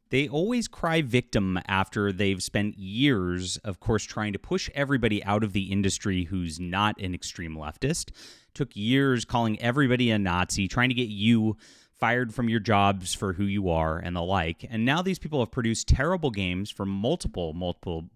They always cry victim after they've spent years, of course, trying to push everybody out of the industry who's not an extreme leftist. Took years calling everybody a Nazi, trying to get you fired from your jobs for who you are and the like. And now these people have produced terrible games for multiple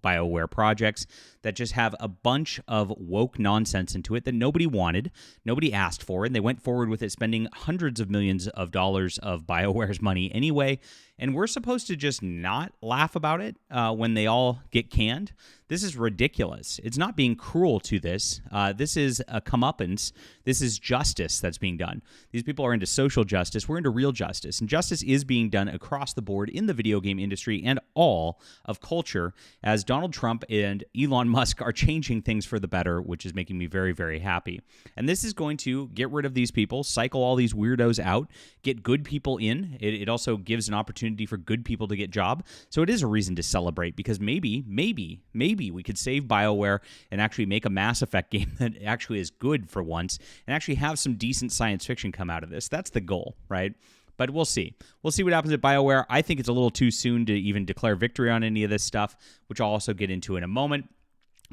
Bioware projects that just have a bunch of woke nonsense into it that nobody wanted, nobody asked for, and they went forward with it spending hundreds of millions of dollars of Bioware's money anyway. And we're supposed to just not laugh about it when they all get canned. This is ridiculous. It's not being cruel to this. This is a comeuppance. This is justice that's being done. These people are into social justice. We're into real justice. And justice is being done across the board in the video game industry and all of culture as Donald Trump and Elon Musk are changing things for the better, which is making me very, very happy. And this is going to get rid of these people, cycle all these weirdos out, get good people in. It also gives an opportunity for good people to get job. So it is a reason to celebrate because maybe we could save BioWare and actually make a Mass Effect game that actually is good for once and actually have some decent science fiction come out of this. That's the goal, right? But we'll see. We'll see what happens at BioWare. I think it's a little too soon to even declare victory on any of this stuff, which I'll also get into in a moment.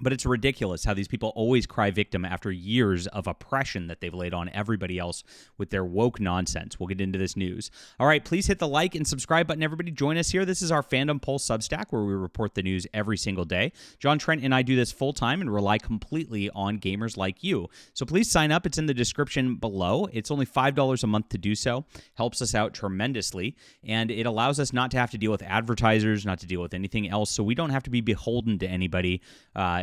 But it's ridiculous how these people always cry victim after years of oppression that they've laid on everybody else with their woke nonsense. We'll get into this news. All right, please hit the like and subscribe button. Everybody join us here. This is our Fandom Pulse Substack where we report the news every single day. John Trent and I do this full time and rely completely on gamers like you. So please sign up. It's in the description below. It's only $5 a month to do so. Helps us out tremendously. And it allows us not to have to deal with advertisers, not to deal with anything else. So we don't have to be beholden to anybody.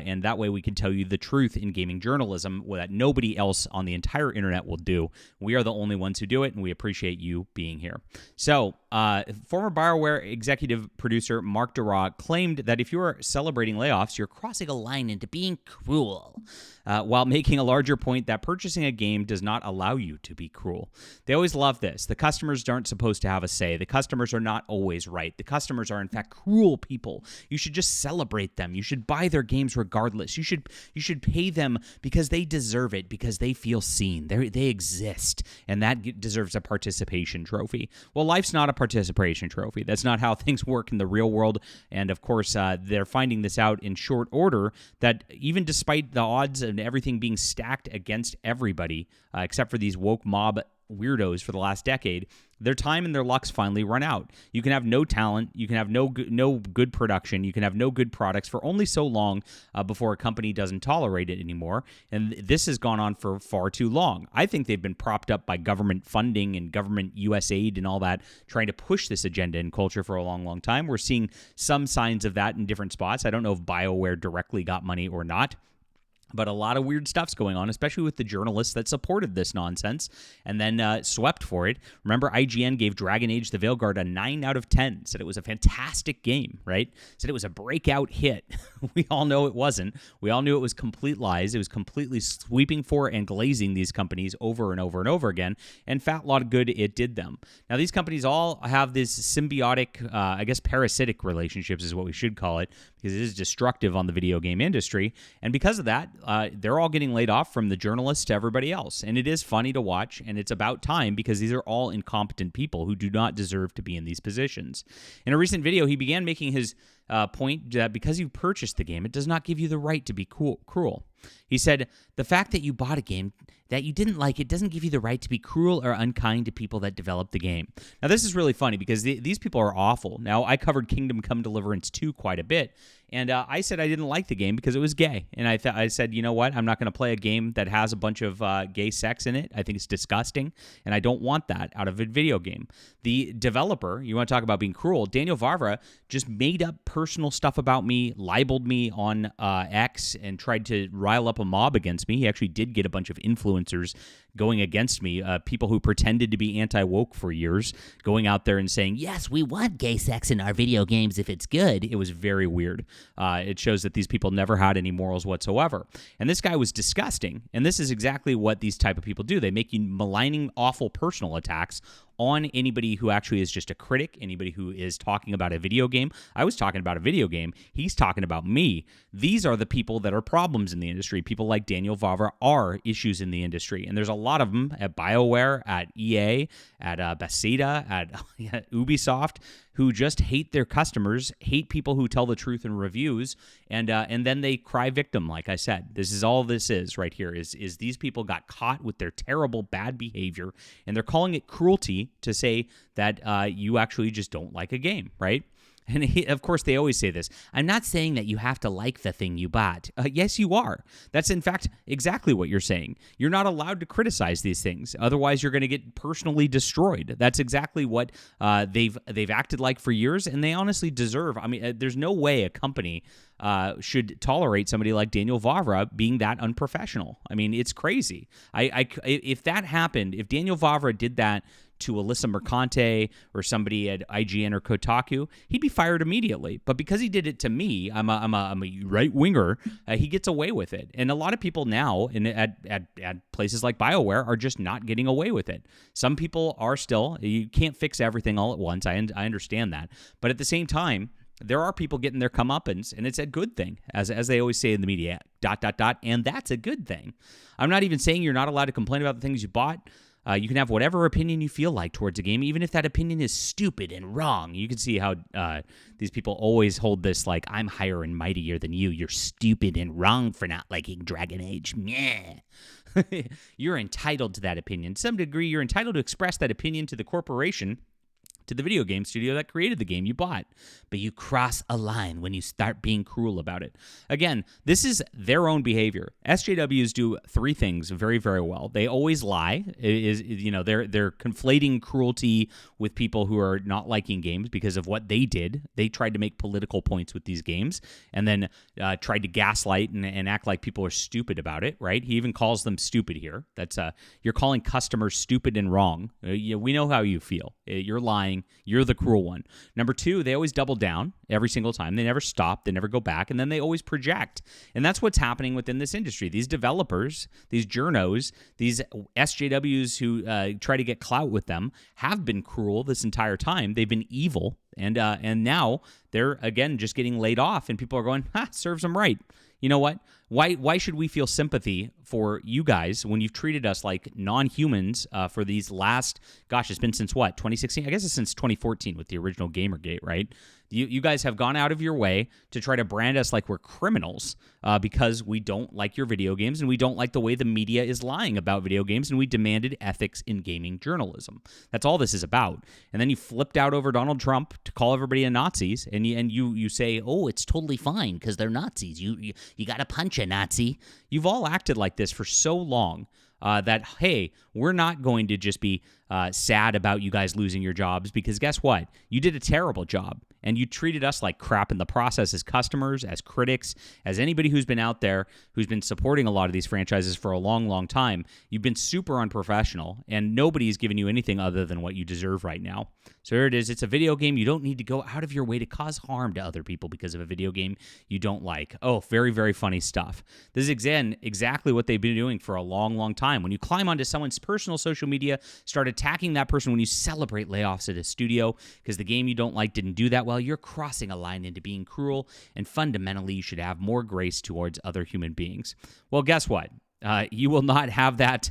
And that way we can tell you the truth in gaming journalism that nobody else on the entire internet will do. We are the only ones who do it, and we appreciate you being here. So, former BioWare executive producer Mark Darragh claimed that if you are celebrating layoffs, you're crossing a line into being cruel, while making a larger point that purchasing a game does not allow you to be cruel. They always love this. The customers aren't supposed to have a say. The customers are not always right. The customers are, in fact, cruel people. You should just celebrate them. You should buy their games regardless. You should pay them because they deserve it, because they feel seen. They exist, and that deserves a participation trophy. Well, life's not a participation trophy. That's not how things work in the real world, and of course, they're finding this out in short order, that even despite the odds and everything being stacked against everybody, except for these woke mob weirdos for the last decade, their time and their luck's finally run out. You can have no talent, you can have no good production, you can have no good products for only so long before a company doesn't tolerate it anymore, and this has gone on for far too long. I think they've been propped up by government funding and government US aid and all that, trying to push this agenda in culture for a long, long time. We're seeing some signs of that in different spots. I don't know if BioWare directly got money or not, but a lot of weird stuff's going on, especially with the journalists that supported this nonsense and then swept for it. Remember, IGN gave Dragon Age the Veilguard a 9 out of 10, said it was a fantastic game, right? Said it was a breakout hit. We all know it wasn't. We all knew it was complete lies. It was completely sweeping for and glazing these companies over and over and over again, and fat lot of good it did them. Now, these companies all have this symbiotic, parasitic relationships is what we should call it, because it is destructive on the video game industry, and because of that, they're all getting laid off, from the journalists to everybody else. And it is funny to watch, and it's about time, because these are all incompetent people who do not deserve to be in these positions. In a recent video, he began making his point that because you purchased the game, it does not give you the right to be cruel. He said, the fact that you bought a game that you didn't like, it doesn't give you the right to be cruel or unkind to people that developed the game. Now, this is really funny because these people are awful. Now, I covered Kingdom Come Deliverance 2 quite a bit, and I said I didn't like the game because it was gay. And I said, you know what? I'm not going to play a game that has a bunch of gay sex in it. I think it's disgusting, and I don't want that out of a video game. The developer, you want to talk about being cruel, Daniel Vavra just made up personal stuff about me, libeled me on X, and tried to rile up a mob against me. He actually did get a bunch of influencers going against me, people who pretended to be anti-woke for years, going out there and saying, yes, we want gay sex in our video games if it's good. It was very weird. It shows that these people never had any morals whatsoever. And this guy was disgusting. And this is exactly what these type of people do. They make you maligning, awful personal attacks on anybody who actually is just a critic, anybody who is talking about a video game. I was talking about a video game. He's talking about me. These are the people that are problems in the industry. People like Daniel Vavra are issues in the industry. And there's a lot of them at Bioware, at EA, at Bethesda, at Ubisoft, who just hate their customers, hate people who tell the truth in reviews, and then they cry victim. Like I said, this is all this is right here. Is these people got caught with their terrible bad behavior, and they're calling it cruelty to say that you actually just don't like a game, right? And of course, they always say this. I'm not saying that you have to like the thing you bought. Yes, you are. That's, in fact, exactly what you're saying. You're not allowed to criticize these things. Otherwise, you're going to get personally destroyed. That's exactly what they've acted like for years, and they honestly deserve. I mean, there's no way a company should tolerate somebody like Daniel Vavra being that unprofessional. I mean, it's crazy. If that happened, if Daniel Vavra did that to Alyssa Mercante or somebody at IGN or Kotaku, he'd be fired immediately. But because he did it to me, I'm a right winger. He gets away with it, and a lot of people now at places like BioWare are just not getting away with it. Some people are still. You can't fix everything all at once. I understand that, but at the same time, there are people getting their comeuppance, and it's a good thing, as they always say in the media. ... And that's a good thing. I'm not even saying you're not allowed to complain about the things you bought. You can have whatever opinion you feel like towards a game, even if that opinion is stupid and wrong. You can see how these people always hold this like, I'm higher and mightier than you. You're stupid and wrong for not liking Dragon Age. Meh. You're entitled to that opinion. To some degree, you're entitled to express that opinion to the corporation, to the video game studio that created the game you bought. But you cross a line when you start being cruel about it. Again, this is their own behavior. SJWs do three things very, very well. They always lie. They're conflating cruelty with people who are not liking games because of what they did. They tried to make political points with these games and then tried to gaslight and act like people are stupid about it, right? He even calls them stupid here. That's you're calling customers stupid and wrong. We know how you feel. You're lying. You're the cruel one. Number two, they always double down every single time. They never stop. They never go back. And then they always project. And that's what's happening within this industry. These developers, these journos, these SJWs who try to get clout with them have been cruel this entire time. They've been evil. And now they're, again, just getting laid off. And people are going, serves them right. You know what? Why should we feel sympathy for you guys when you've treated us like non-humans for these last, it's been since what, 2016? I guess it's since 2014 with the original Gamergate, right? You guys have gone out of your way to try to brand us like we're criminals because we don't like your video games and we don't like the way the media is lying about video games, and we demanded ethics in gaming journalism. That's all this is about. And then you flipped out over Donald Trump to call everybody a Nazis, and you say, oh, it's totally fine because they're Nazis. You got to punch a Nazi. You've all acted like this for so long that, hey, we're not going to just be sad about you guys losing your jobs, because guess what? You did a terrible job, and you treated us like crap in the process as customers, as critics, as anybody who's been out there, who's been supporting a lot of these franchises for a long, long time. You've been super unprofessional, and nobody's given you anything other than what you deserve right now. So here it is. It's a video game. You don't need to go out of your way to cause harm to other people because of a video game you don't like. Oh, very, very funny stuff. This is, again, exactly what they've been doing for a long, long time. When you climb onto someone's personal social media, start attacking that person when you celebrate layoffs at a studio because the game you don't like didn't do that well, you're crossing a line into being cruel, and fundamentally, you should have more grace towards other human beings. Well, guess what? You will not have that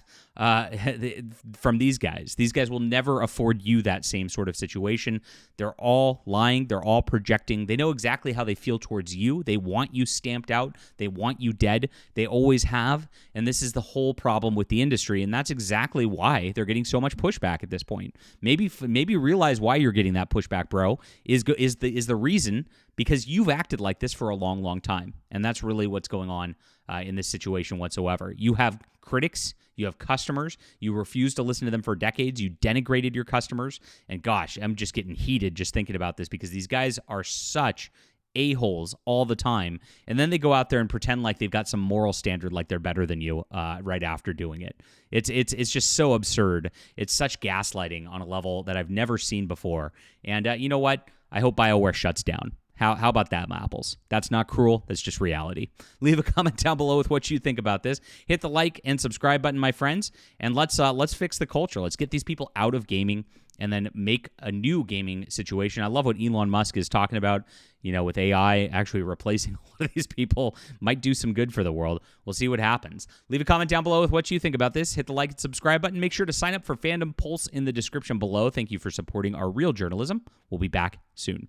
from these guys. These guys will never afford you that same sort of situation. They're all lying. They're all projecting. They know exactly how they feel towards you. They want you stamped out. They want you dead. They always have. And this is the whole problem with the industry. And that's exactly why they're getting so much pushback at this point. Maybe realize why you're getting that pushback, bro, is the reason, because you've acted like this for a long, long time. And that's really what's going on in this situation whatsoever. You have critics, you have customers, you refuse to listen to them for decades, you denigrated your customers, and gosh, I'm just getting heated just thinking about this because these guys are such a-holes all the time, and then they go out there and pretend like they've got some moral standard, like they're better than you right after doing it. It's just so absurd. It's such gaslighting on a level that I've never seen before, and you know what? I hope BioWare shuts down. How about that, Apples? That's not cruel. That's just reality. Leave a comment down below with what you think about this. Hit the like and subscribe button, my friends, and let's fix the culture. Let's get these people out of gaming. and then make a new gaming situation. I love what Elon Musk is talking about, with AI actually replacing a lot of these people. Might do some good for the world. We'll see what happens. Leave a comment down below with what you think about this. Hit the like and subscribe button. Make sure to sign up for Fandom Pulse in the description below. Thank you for supporting our real journalism. We'll be back soon.